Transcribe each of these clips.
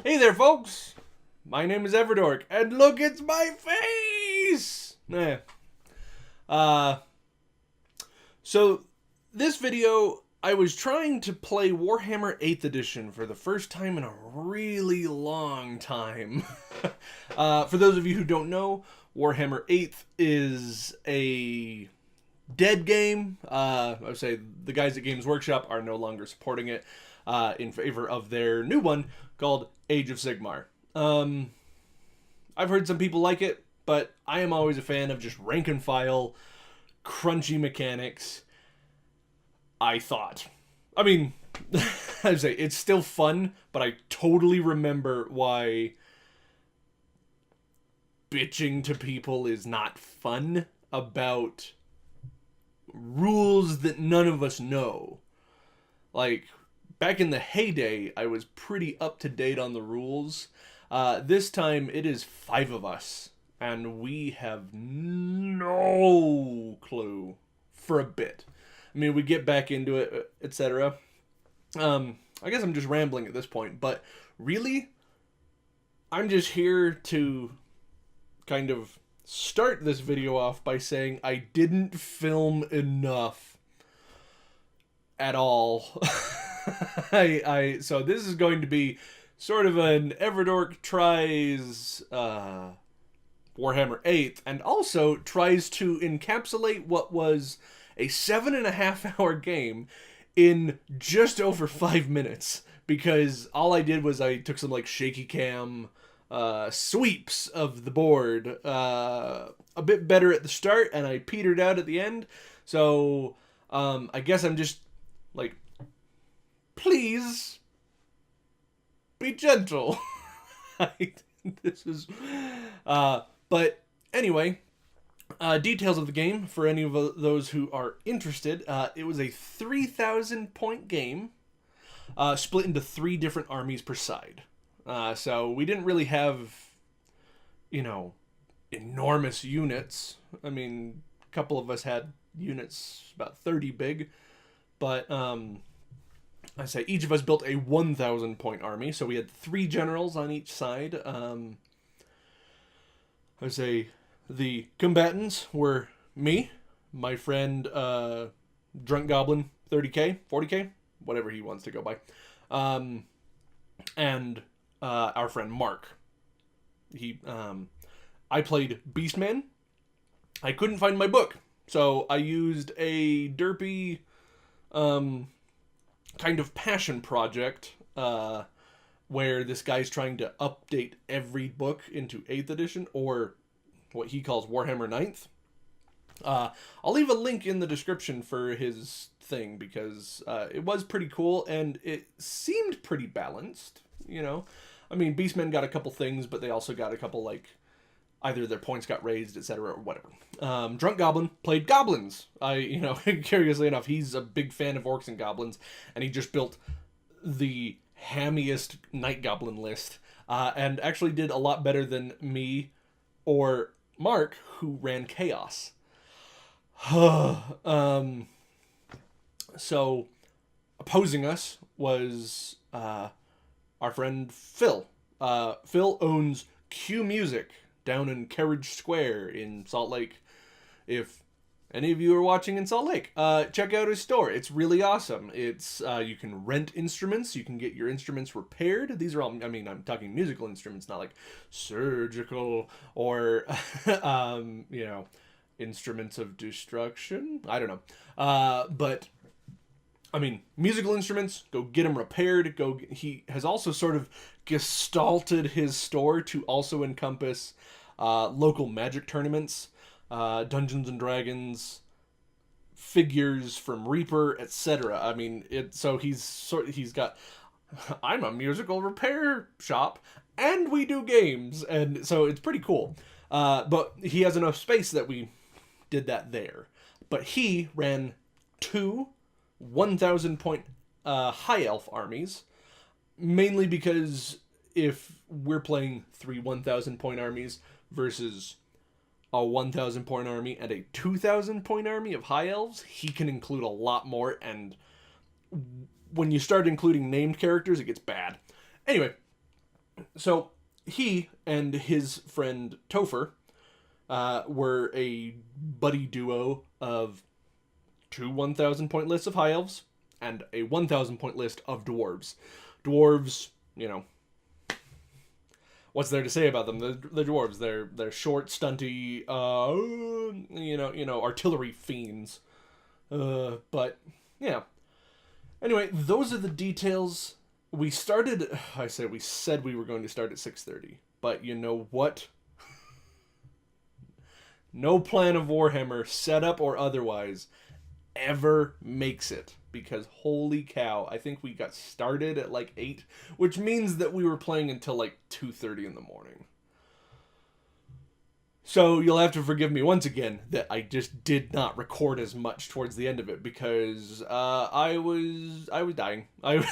Hey there, folks! My name is Everdork, and look, it's my face! Uh, so, this video, I was trying to play Warhammer 8th Edition for the first time in a really long time. For those of you who don't know, Warhammer 8th is a dead game. I would say the guys at Games Workshop are no longer supporting it in favor of their new one called Age of Sigmar. I've heard some people like it, but I am always a fan of just rank and file, crunchy mechanics. I thought. I mean, I'd say it's still fun, but I totally remember why bitching to people is not fun about rules that none of us know. Like, back in the heyday, I was pretty up to date on the rules. This time, it is 5 of us, and we have no clue for a bit. I mean, we get back into it, etc. I guess I'm just rambling at this point, but really, I'm just here to kind of start this video off by saying I didn't film enough at all. So this is going to be sort of an Everdorktries Warhammer 8th, and also tries to encapsulate what was a 7.5 hour game in just over 5 minutes, because all I did was I took some like shaky cam sweeps of the board, a bit better at the start, and I petered out at the end. So I guess I'm just like, please be gentle. This is but anyway, details of the game for any of those who are interested. It was a 3,000 point game, split into 3 different armies per side. So we didn't really have, enormous units. I mean, a couple of us had units about 30 big, but I say each of us built a 1,000 point army. So we had 3 generals on each side. I say the combatants were me, my friend Drunk Goblin 30k, 40k, whatever he wants to go by, and our friend Mark. I played Beastman. I couldn't find my book, so I used a derpy kind of passion project where this guy's trying to update every book into 8th edition, or what he calls Warhammer 9th. I'll leave a link in the description for his thing, because it was pretty cool, and it seemed pretty balanced, I mean, Beastmen got a couple things, but they also got a couple, like, either their points got raised, etc., or whatever. Drunk Goblin played goblins. Curiously enough, he's a big fan of orcs and goblins, and he just built the hammiest night goblin list, and actually did a lot better than me or Mark, who ran chaos. So, opposing us was our friend Phil. Phil owns Q Music down in Carriage Square in Salt Lake. If any of you are watching in Salt Lake, check out his store. It's really awesome. It's you can rent instruments. You can get your instruments repaired. These are all, I'm talking musical instruments, not like surgical or, instruments of destruction. I don't know. But musical instruments, go get them repaired. He has also sort of gestalted his store to also encompass local magic tournaments, Dungeons and Dragons, figures from Reaper, etc. He's got, I'm a musical repair shop, and we do games, and so it's pretty cool. But he has enough space that we did that there. But he ran 2 1,000 point high elf armies, mainly because if we're playing 3 1,000 point armies versus a 1,000 point army and a 2,000 point army of high elves, he can include a lot more, and when you start including named characters, it gets bad. Anyway, So he and his friend Topher were a buddy duo of 2 1,000 point lists of high elves and a 1,000 point list of dwarves. Dwarves, what's there to say about them? The dwarves, they're short, stunty, artillery fiends. But yeah. Anyway, those are the details. We said we were going to start at 6:30, but you know what? No plan of Warhammer, setup or otherwise, ever makes it, because holy cow, I think we got started at like 8, which means that we were playing until like 2:30 in the morning. So you'll have to forgive me once again that I just did not record as much towards the end of it, because I was dying. I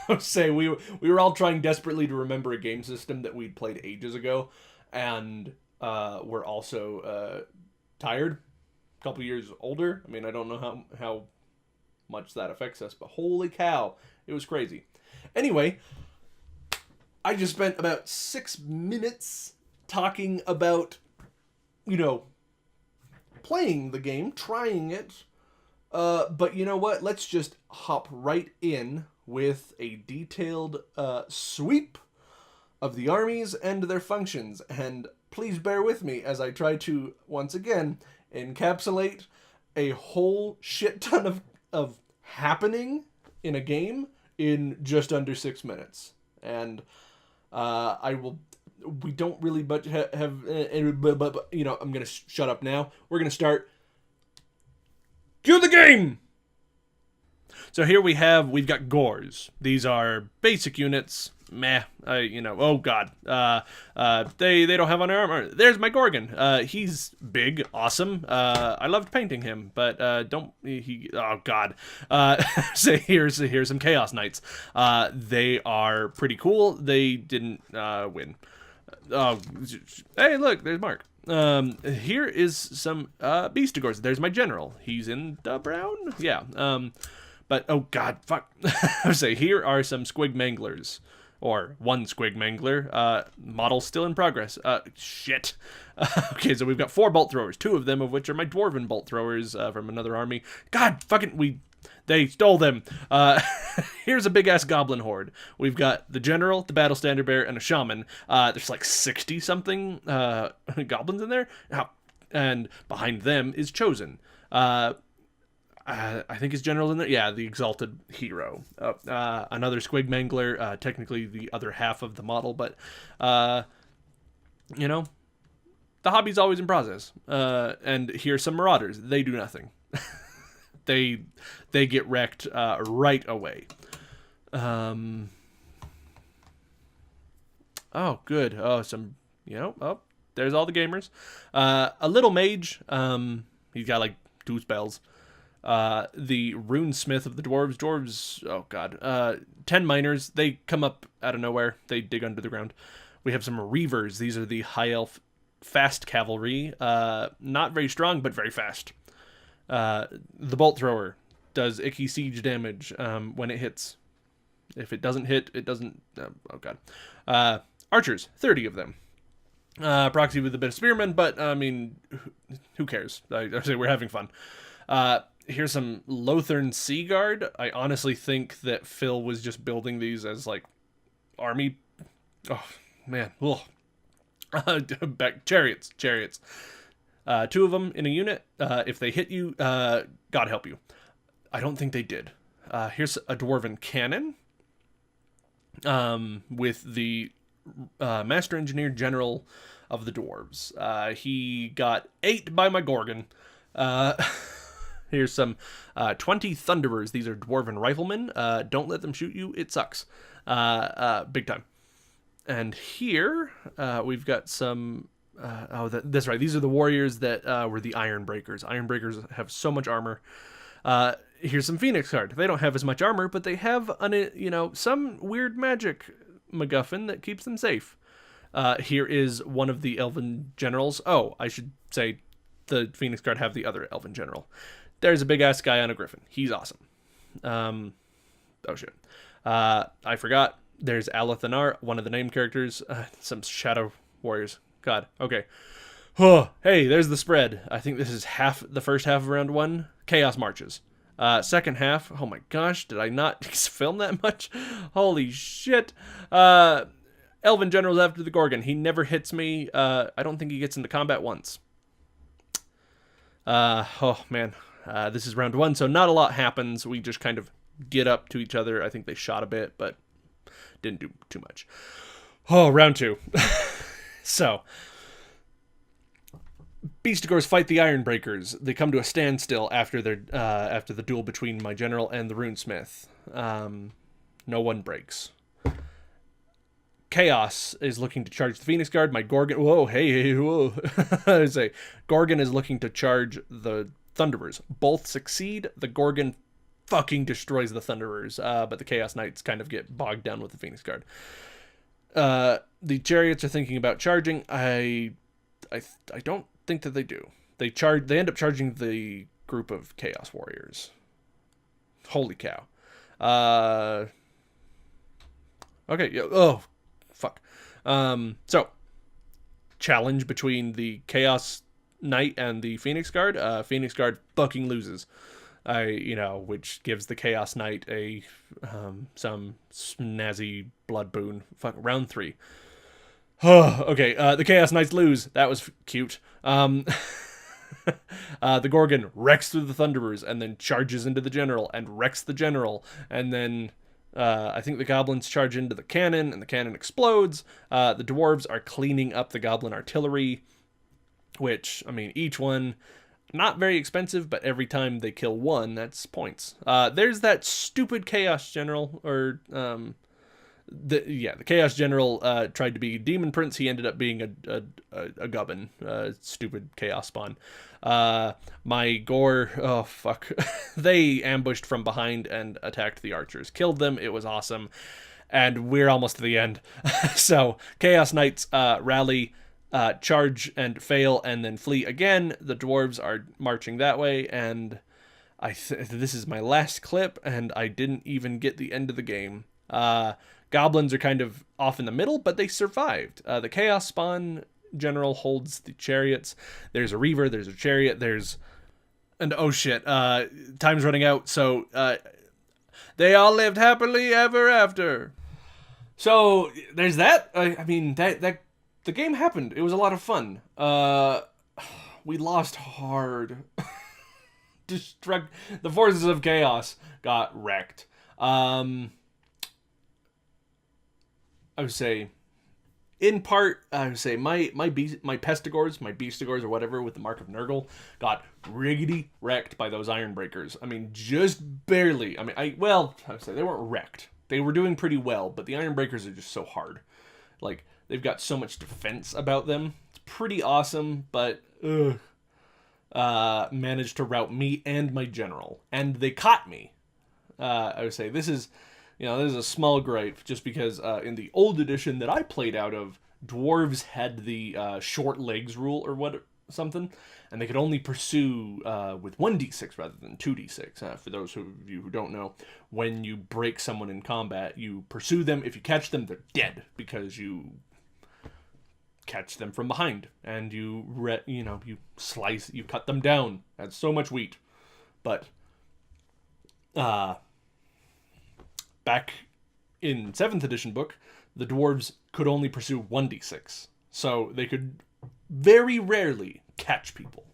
would say we were all trying desperately to remember a game system that we'd played ages ago, and we're also tired, a couple years older. I mean, I don't know how much that affects us, but holy cow, it was crazy. Anyway, I just spent about 6 minutes talking about, playing the game, trying it. But you know what? Let's just hop right in with a detailed sweep of the armies and their functions. And please bear with me as I try to, once again, encapsulate a whole shit ton of happening in a game in just under 6 minutes. And we don't really have, I'm going to shut up now. We're going to start. Cue the game! So here we've got Gores. These are basic units. Meh, oh god. They don't have armor. There's my Gorgon. He's big, awesome. I loved painting him, but oh god. So here's some Chaos Knights. They are pretty cool. They didn't win. Oh, hey, look, there's Mark. Here is some Beastigores. There's my general. He's in the brown. Yeah. But oh god, fuck. I would say here are some Squig Manglers, or one Squig Mangler. Model still in progress. Shit. Okay, so we've got 4 bolt throwers, 2 of them of which are my dwarven bolt throwers from another army. God, fucking they stole them. Here's a big-ass goblin horde. We've got the general, the battle standard bearer, and a shaman. There's like 60-something goblins in there. And behind them is Chosen. I think his general in there. Yeah, the exalted hero. Another Squig Mangler, technically the other half of the model, but, the hobby's always in process. And here's some marauders. They do nothing. They get wrecked right away. Oh, good. Oh, there's all the gamers. A little mage. He's got like 2 spells. The runesmith of the dwarves, oh god. 10 miners, they come up out of nowhere. They dig under the ground. We have some reavers. These are the high elf fast cavalry. Not very strong, but very fast. The bolt thrower does icky siege damage when it hits. If it doesn't hit, it doesn't. Oh god. Archers, 30 of them. Proxy with a bit of spearmen, but I mean, who cares? I say we're having fun. Here's some Lothern Sea Guard. I honestly think that Phil was just building these as like army. Oh man, back chariots. 2 of them in a unit. If they hit you, God help you. I don't think they did. Here's a dwarven cannon. With the master engineer general of the dwarves. He got 8 by my Gorgon. Here's some 20 Thunderers. These are dwarven riflemen. Don't let them shoot you. It sucks. Big time. And here we've got some... that's right. These are the warriors that were the Iron Breakers. Iron Breakers have so much armor. Here's some Phoenix Guard. They don't have as much armor, but they have some weird magic MacGuffin that keeps them safe. Here is one of the Elven generals. Oh, I should say the Phoenix Guard have the other Elven general. There's a big-ass guy on a griffin. He's awesome. Oh, shit. I forgot. There's Alathanar, one of the name characters. Some Shadow Warriors. God, okay. Oh, hey, there's the spread. I think this is the first half of round 1. Chaos Marches. Second half, oh my gosh, did I not film that much? Holy shit. Elven Generals after the Gorgon. He never hits me. I don't think he gets into combat once. Oh man. This is round 1, so not a lot happens. We just kind of get up to each other. I think they shot a bit, but didn't do too much. Oh, round 2. So, Beastigors fight the Ironbreakers. They come to a standstill after the duel between my general and the runesmith. No one breaks. Chaos is looking to charge the Phoenix Guard. My Gorgon... Whoa, hey, whoa. I say, Gorgon is looking to charge the Thunderers. Both succeed. The Gorgon fucking destroys the Thunderers, but the Chaos Knights kind of get bogged down with the Phoenix Guard. The Chariots are thinking about charging. I don't think that they do. They end up charging the group of Chaos Warriors. Holy cow. Okay, yeah, oh, fuck. So, challenge between the Chaos Knight and the Phoenix Guard. Phoenix Guard fucking loses. Which gives the Chaos Knight some snazzy blood boon. Fuck, round 3. Oh, okay, the Chaos Knights lose. That was cute. The Gorgon wrecks through the Thunderers and then charges into the General and wrecks the General. And then I think the Goblins charge into the cannon and the cannon explodes. The Dwarves are cleaning up the Goblin artillery, which, I mean, each one... not very expensive, but every time they kill one, that's points. There's that stupid Chaos General, or the Chaos General tried to be Demon Prince. He ended up being a gubbin, stupid Chaos spawn. My Gore, oh fuck, they ambushed from behind and attacked the archers, killed them. It was awesome, and we're almost to the end. So Chaos Knights rally. Charge and fail and then flee again. The dwarves are marching that way, and this is my last clip, and I didn't even get the end of the game. Goblins are kind of off in the middle, but they survived. The Chaos Spawn General holds the chariots. There's a Reaver, there's a chariot, and oh shit, time's running out, so they all lived happily ever after. So there's that. I mean, that the game happened. It was a lot of fun. We lost hard. The forces of chaos got wrecked. I would say, in part, my Pestigors, my Beastigors or whatever with the Mark of Nurgle got riggedy wrecked by those Ironbreakers. I mean, just barely. I mean, I would say they weren't wrecked. They were doing pretty well, but the Ironbreakers are just so hard. Like, they've got so much defense about them. It's pretty awesome, but managed to rout me and my general, and they caught me. I would say this is a small gripe, just because in the old edition that I played out of, dwarves had the short legs rule or something, and they could only pursue with 1d6 rather than 2d6. For those of you who don't know, when you break someone in combat, you pursue them. If you catch them, they're dead, because you catch them from behind, and you cut them down. That's so much wheat. But back in 7th edition book, the dwarves could only pursue 1d6, so they could very rarely catch people.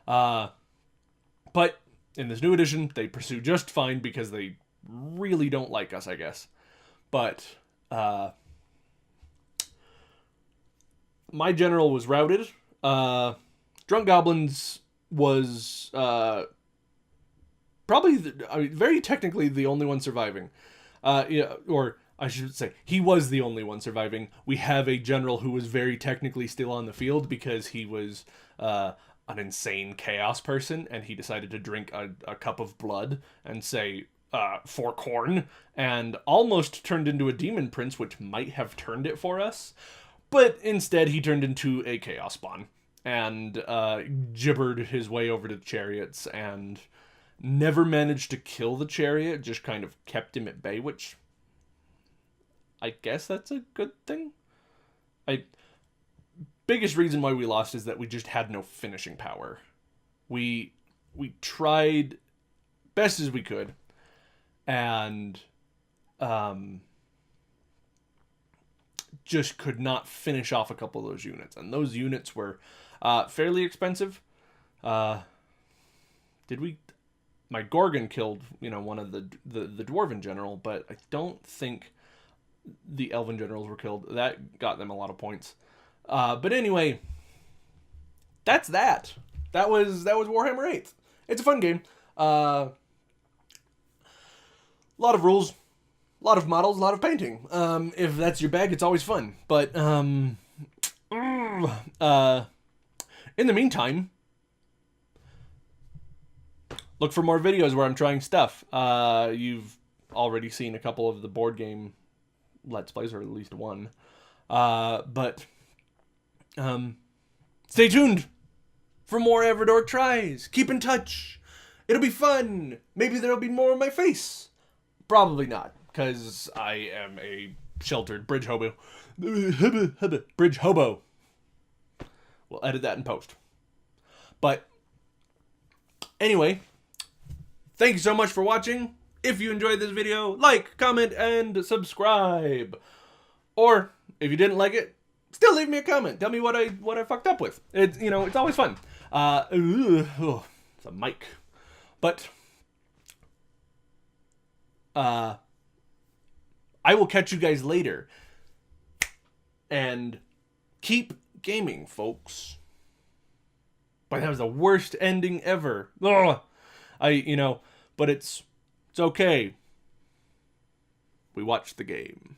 But in this new edition, they pursue just fine, because they really don't like us, I guess. But my general was routed. Drunk Goblins was probably very technically the only one surviving. Or I should say, he was the only one surviving. We have a general who was very technically still on the field, because he was an insane chaos person, and he decided to drink a cup of blood and say, for corn, and almost turned into a demon prince, which might have turned it for us. But instead, he turned into a chaos spawn, and gibbered his way over to the chariots, and never managed to kill the chariot, just kind of kept him at bay, which I guess that's a good thing. Biggest reason why we lost is that we just had no finishing power. We tried best as we could, and just could not finish off a couple of those units, and those units were fairly expensive. My Gorgon killed, one of the Dwarven general, but I don't think the Elven generals were killed. That got them a lot of points. But anyway, that's that. That was Warhammer 8. It's a fun game. A lot of rules, a lot of models, a lot of painting. If that's your bag, it's always fun. But in the meantime, look for more videos where I'm trying stuff. You've already seen a couple of the board game Let's Plays, or at least one. But stay tuned for more Everdorktries. Keep in touch. It'll be fun. Maybe there'll be more of my face. Probably not, because I am a sheltered bridge hobo. Bridge hobo. We'll edit that in post. But anyway, thank you so much for watching. If you enjoyed this video, like, comment, and subscribe. Or if you didn't like it, still leave me a comment. Tell me what I fucked up with. It's always fun. It's a mic. But I will catch you guys later. And keep gaming, folks. But that was the worst ending ever. Ugh. But it's okay. We watched the game.